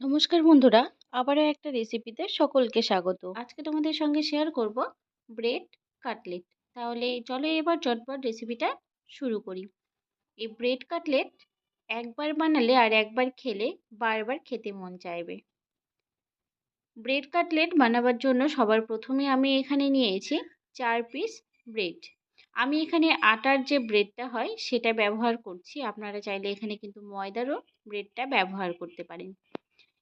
নমস্কার বন্ধুরা, আবারও একটা রেসিপিতে সকলকে স্বাগত। আজকে তোমাদের সঙ্গে শেয়ার করব ব্রেড কাটলেট। তাহলে চলো এবার ঝটপট রেসিপিটা শুরু করি। এই ব্রেড কাটলেট একবার বানালে আর একবার খেলে বারবার খেতে মন চাইবে। ব্রেড কাটলেট বানাবার জন্য সবার প্রথমে আমি এখানে নিয়েছি 4 পিস ব্রেড। আমি এখানে আটার যে ব্রেডটা হয় সেটা ব্যবহার করছি। আপনারা চাইলে এখানে কিন্তু ময়দারও ব্রেডটা ব্যবহার করতে পারেন।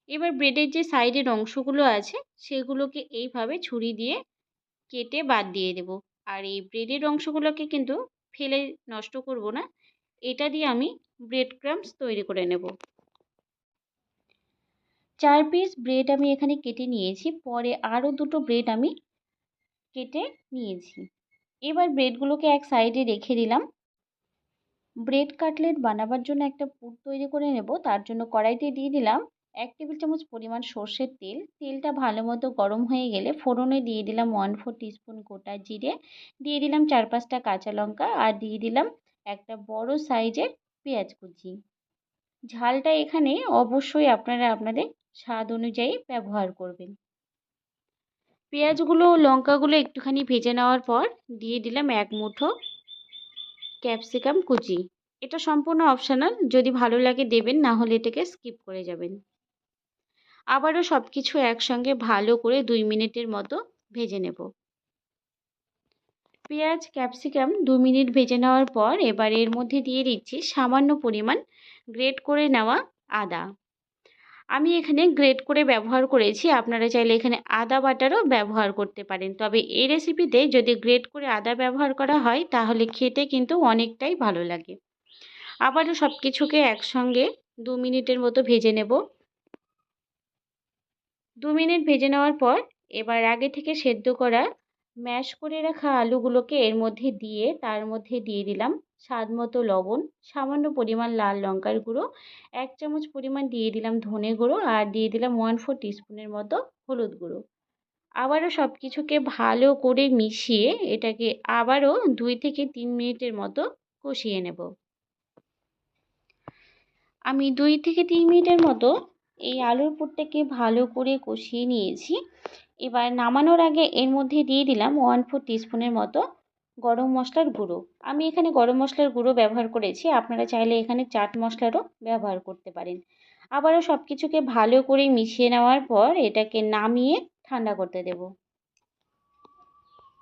এবার ব্রেডের যে সাইডের অংশগুলো আছে সেগুলোকে এইভাবে ছুরি দিয়ে কেটে বাদ দিয়ে দেব। আর এই ব্রেডের অংশগুলোকে কিন্তু ফেলে নষ্ট করব না, এটা দিয়ে আমি ব্রেড ক্রাম্বস তৈরি করে নেব। 4 পিস ব্রেড আমি এখানে কেটে নিয়েছি, পরে আরও দুটো ব্রেড আমি কেটে নিয়েছি। এবার ব্রেডগুলোকে এক সাইডে রেখে দিলাম। ব্রেড কাটলেট বানাবার জন্য একটা পুর তৈরি করে নেব। তার জন্য কড়াইতে দিয়ে দিলাম 1 টেবিল চামচ পরিমাণ সর্ষের তেল। তেলটা ভালো মতো গরম হয়ে গেলে ফোড়নে দিয়ে দিলাম 1/4 টিস্পুন গোটা জিরে, দিয়ে দিলাম 4-5টা কাঁচা লঙ্কা আর দিয়ে দিলাম একটা বড় সাইজের পেঁয়াজ কুচি। ঝালটা এখানে অবশ্যই আপনারা আপনাদের স্বাদ অনুযায়ী ব্যবহার করবেন। পেঁয়াজগুলো ও লঙ্কাগুলো একটুখানি ভেজে নেওয়ার পর দিয়ে দিলাম 1 মুঠো ক্যাপসিকাম কুচি। এটা সম্পূর্ণ অপশনাল, যদি ভালো লাগে দেবেন, না হলে এটাকে স্কিপ করে যাবেন। আবারও সব কিছু একসঙ্গে ভালো করে 2 মিনিটের মতো ভেজে নেব। পেঁয়াজ ক্যাপসিকাম 2 মিনিট ভেজে নেওয়ার পর এবার এর মধ্যে দিয়ে দিচ্ছি সামান্য পরিমাণ গ্রেট করে নেওয়া আদা। আমি এখানে গ্রেট করে ব্যবহার করেছি, আপনারা চাইলে এখানে আদা বাটারও ব্যবহার করতে পারেন। তবে এই রেসিপিতে যদি গ্রেট করে আদা ব্যবহার করা হয় তাহলে খেতে কিন্তু অনেকটাই ভালো লাগে। আবারও সব কিছুকে একসঙ্গে 2 মিনিটের মতো ভেজে নেব। 2 মিনিট ভেজে নেওয়ার পর এবার আগে থেকে সেদ্ধ করা ম্যাশ করে রাখা আলুগুলোকে এর মধ্যে দিয়ে তার মধ্যে দিয়ে দিলাম স্বাদ মতো লবণ, সামান্য পরিমাণ লাল লঙ্কার গুঁড়ো, 1 চামচ পরিমাণ দিয়ে দিলাম ধনে গুঁড়ো আর দিয়ে দিলাম 1/4 টিস্পুনের মতো হলুদ গুঁড়ো। আবারও সব কিছুকে ভালো করে মিশিয়ে এটাকে আবারও 2 থেকে 3 মিনিটের মতো কষিয়ে নেব। আমি 2 থেকে 3 মিনিটের মতো এই আলুর পুরটাকে ভালো করে কষিয়ে নিয়েছি। এবার নামানোর আগে এর মধ্যে দিয়ে দিলাম 1/4 টিস্পুনের মতো গরম মশলার গুঁড়ো। আমি এখানে গরম মশলার গুঁড়ো ব্যবহার করেছি, আপনারা চাইলে এখানে চাট মশলারও ব্যবহার করতে পারেন। আবারও সব কিছুকে ভালো করে মিশিয়ে নেওয়ার পর এটাকে নামিয়ে ঠান্ডা করতে দেব।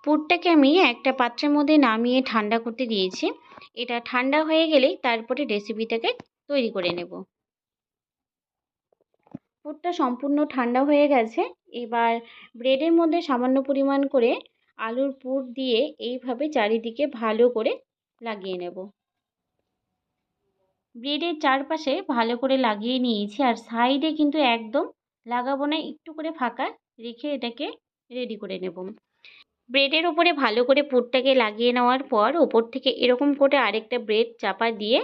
পুরটাকে আমি একটা পাত্রের মধ্যে নামিয়ে ঠান্ডা করতে দিয়েছি। এটা ঠান্ডা হয়ে গেলেই তারপরে রেসিপিটাকে তৈরি করে নেব। পুরটা সম্পূর্ণ ঠান্ডা হয়ে গেছে। এবার ব্রেডের মধ্যে সামান্য পরিমাণ করে আলুর পুর দিয়ে এইভাবে চারিদিকে ভালো করে লাগিয়ে নেব। ব্রেডের চারপাশে ভালো করে লাগিয়ে নিয়েছি, আর সাইডে কিন্তু একদম লাগাবো না, একটু করে ফাঁকা রেখে এটাকে রেডি করে নেব। ব্রেডের ওপরে ভালো করে পুরটাকে লাগিয়ে নেওয়ার পর ওপর থেকে এরকম করে আরেকটা ব্রেড চাপা দিয়ে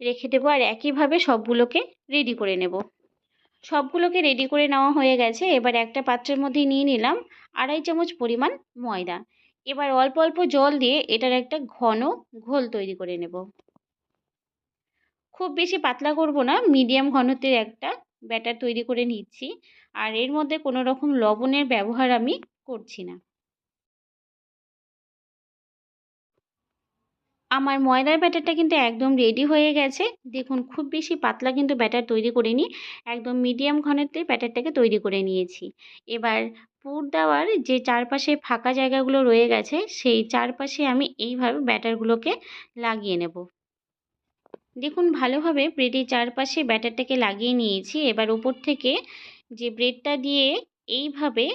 রেখে দেবো, আর একইভাবে সবগুলোকে রেডি করে নেব। সবগুলোকে রেডি করে নেওয়া হয়ে গেছে। এবার একটা পাত্রের মধ্যে নিয়ে নিলাম 2.5 চামচ পরিমাণ ময়দা। এবার অল্প অল্প জল দিয়ে এটার একটা ঘন ঘোল তৈরি করে নেব। খুব বেশি পাতলা করব না, মিডিয়াম ঘনত্বের একটা ব্যাটার তৈরি করে নিচ্ছি। আর এর মধ্যে কোনো রকম লবণের ব্যবহার আমি করছি না। আমার ময়দার ব্যাটারটা কিন্তু একদম রেডি হয়ে গেছে। দেখুন, খুব বেশি পাতলা কিন্তু ব্যাটার তৈরি করিনি, একদম মিডিয়াম ঘনত্বের ব্যাটারটাকে তৈরি করে নিয়েছি। এবার পুর দেওয়ার যে চারপাশে ফাঁকা জায়গাগুলো রয়ে গেছে সেই চারপাশে আমি এইভাবে ব্যাটারগুলোকে লাগিয়ে নেব। দেখুন, ভালোভাবে ব্রেডের চারপাশে ব্যাটারটাকে লাগিয়ে নিয়েছি। এবার উপর থেকে যে ব্রেডটা দিয়ে এইভাবে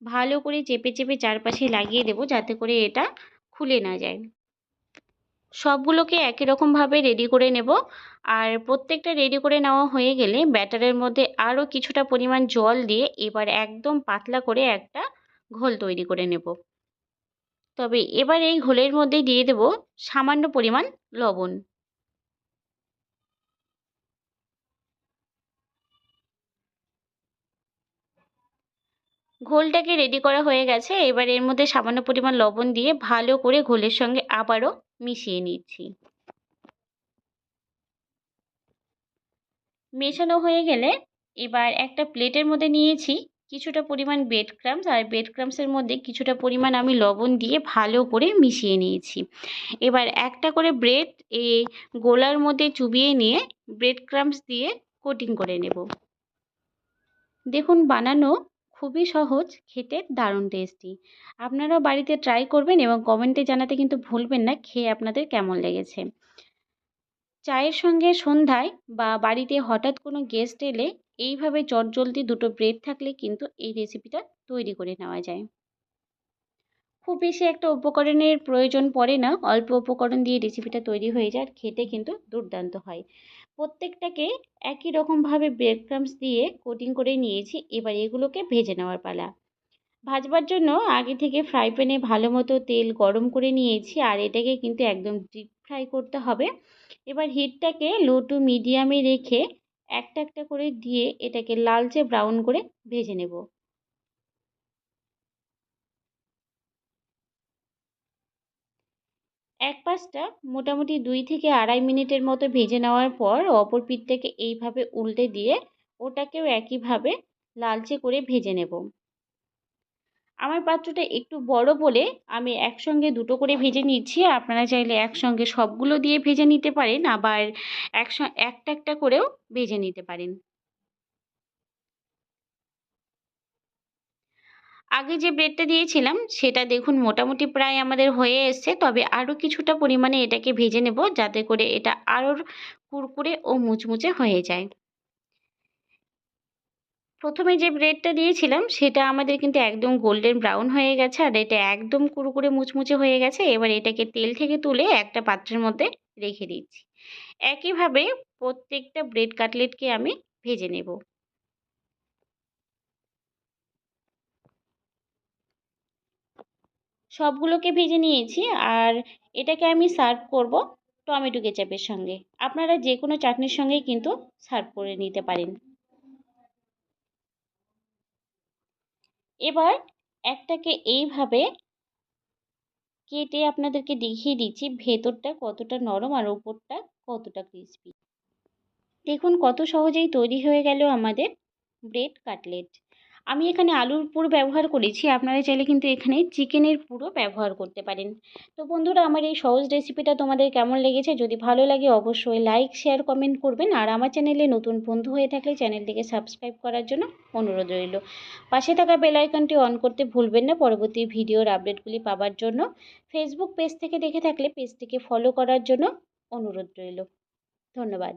ভালো করে চেপে চেপে চারপাশে লাগিয়ে দেব, যাতে করে এটা খুলে না যায়। সবগুলোকে একই রকমভাবে রেডি করে নেব। আর প্রত্যেকটা রেডি করে নেওয়া হয়ে গেলে ব্যাটারের মধ্যে আরও কিছুটা পরিমাণ জল দিয়ে এবার একদম পাতলা করে একটা ঘোল তৈরি করে নেব। তবে এবার এই ঘোলের মধ্যে দিয়ে দেব সামান্য পরিমাণ লবণ। ঘোলটাকে রেডি করা হয়ে গেছে। এবার এর মধ্যে সামান্য পরিমাণ লবণ দিয়ে ভালো করে ঘোলের সঙ্গে আবারও মিশিয়ে নিচ্ছি। মেশানো হয়ে গেলে এবার একটা প্লেটের মধ্যে নিয়েছি কিছুটা পরিমাণ ব্রেড ক্রাম্বস, আর ব্রেড ক্রাম্বসের মধ্যে কিছুটা পরিমাণ আমি লবণ দিয়ে ভালো করে মিশিয়ে নিয়েছি। এবার একটা করে ব্রেড এই গোলার মধ্যে চুবিয়ে নিয়ে ব্রেড ক্রাম্বস দিয়ে কোটিং করে নেব। দেখুন বানানো খুবই সহজ, খেতে দারুণ টেস্টি। আপনারাও বাড়িতে ট্রাই করবেন এবং কমেন্টে জানাতে কিন্তু ভুলবেন না খেয়ে আপনাদের কেমন লেগেছে। চায়ের সঙ্গে সন্ধ্যায় বা বাড়িতে হঠাৎ কোনো গেস্ট এলে এইভাবে চটজলদি দুটো ব্রেড থাকলে কিন্তু এই রেসিপিটা তৈরি করে নেওয়া যায়। খুব বেশি একটা উপকরণের প্রয়োজন পড়ে না, অল্প উপকরণ দিয়ে রেসিপিটা তৈরি হয়ে যায় আর খেতে কিন্তু দুর্দান্ত হয়। প্রত্যেকটাকে একই রকমভাবে ব্রেড ক্রাম্বস দিয়ে কোটিং করে নিয়েছি। এবার এগুলোকে ভেজে নেওয়ার পালা। ভাজবার জন্য আগে থেকে ফ্রাই প্যানে ভালো মতো তেল গরম করে নিয়েছি, আর এটাকে কিন্তু একদম ডিপ ফ্রাই করতে হবে। এবার হিটটাকে লো টু মিডিয়ামে রেখে একটা একটা করে দিয়ে এটাকে লালচে ব্রাউন করে ভেজে নেব। এক পাশটা মোটামুটি 2 থেকে আড়াই মিনিটের মতো ভেজে নেওয়ার পর অপর পিঠটাকে এইভাবে উল্টে দিয়ে ওটাকেও একইভাবে লালচে করে ভেজে নেব। আমার পাত্রটা একটু বড় বলে আমি একসঙ্গে দুটো করে ভেজে নিচ্ছি। আপনারা চাইলে একসঙ্গে সবগুলো দিয়ে ভেজে নিতে পারেন, আবার একটা একটা করেও ভেজে নিতে পারেন। আগে যে ব্রেডটা দিয়েছিলাম সেটা দেখুন মোটামুটি প্রায় আমাদের হয়ে এসছে, তবে আরও কিছুটা পরিমাণে এটাকে ভেজে নেব যাতে করে এটা আরও কুরকুরে ও মুচমুচে হয়ে যায়। প্রথমে যে ব্রেডটা দিয়েছিলাম সেটা আমাদের কিন্তু একদম গোল্ডেন ব্রাউন হয়ে গেছে, আর এটা একদম কুরকুরে মুচমুচে হয়ে গেছে। এবার এটাকে তেল থেকে তুলে একটা পাত্রের মধ্যে রেখে দিচ্ছি। একইভাবে প্রত্যেকটা ব্রেড কাটলেটকে আমি ভেজে নেব। সবগুলোকে ভেজে নিয়েছি, আর এটাকে আমি সার্ভ করব টমেটো কেচাপের সঙ্গে। আপনারা যে কোনো চাটনির সঙ্গেই কিন্তু সার্ভ করে নিতে পারেন। এবার একটাকে এইভাবে কেটে আপনাদেরকে দেখিয়ে দিচ্ছি ভেতরটা কতটা নরম আর উপরটা কতটা ক্রিস্পি। দেখুন কত সহজেই তৈরি হয়ে গেল আমাদের ব্রেড কাটলেট। আমি এখানে আলুর পুর ব্যবহার করেছি, আপনারা চাইলে কিন্তু এখানে চিকেনের পুরও ব্যবহার করতে পারেন। তো বন্ধুরা, আমার এই সহজ রেসিপিটা তোমাদের কেমন লেগেছে? যদি ভালো লাগে অবশ্যই লাইক শেয়ার কমেন্ট করবেন, আর আমার চ্যানেলে নতুন বন্ধু হয়ে থাকলে চ্যানেলটিকে সাবস্ক্রাইব করার জন্য অনুরোধ রইল। পাশে থাকা বেল আইকনটি অন করতে ভুলবেন না পরবর্তী ভিডিওর আপডেটগুলি পাওয়ার জন্য। ফেসবুক পেজ থেকে দেখে থাকলে পেজটিকে ফলো করার জন্য অনুরোধ রইল। ধন্যবাদ।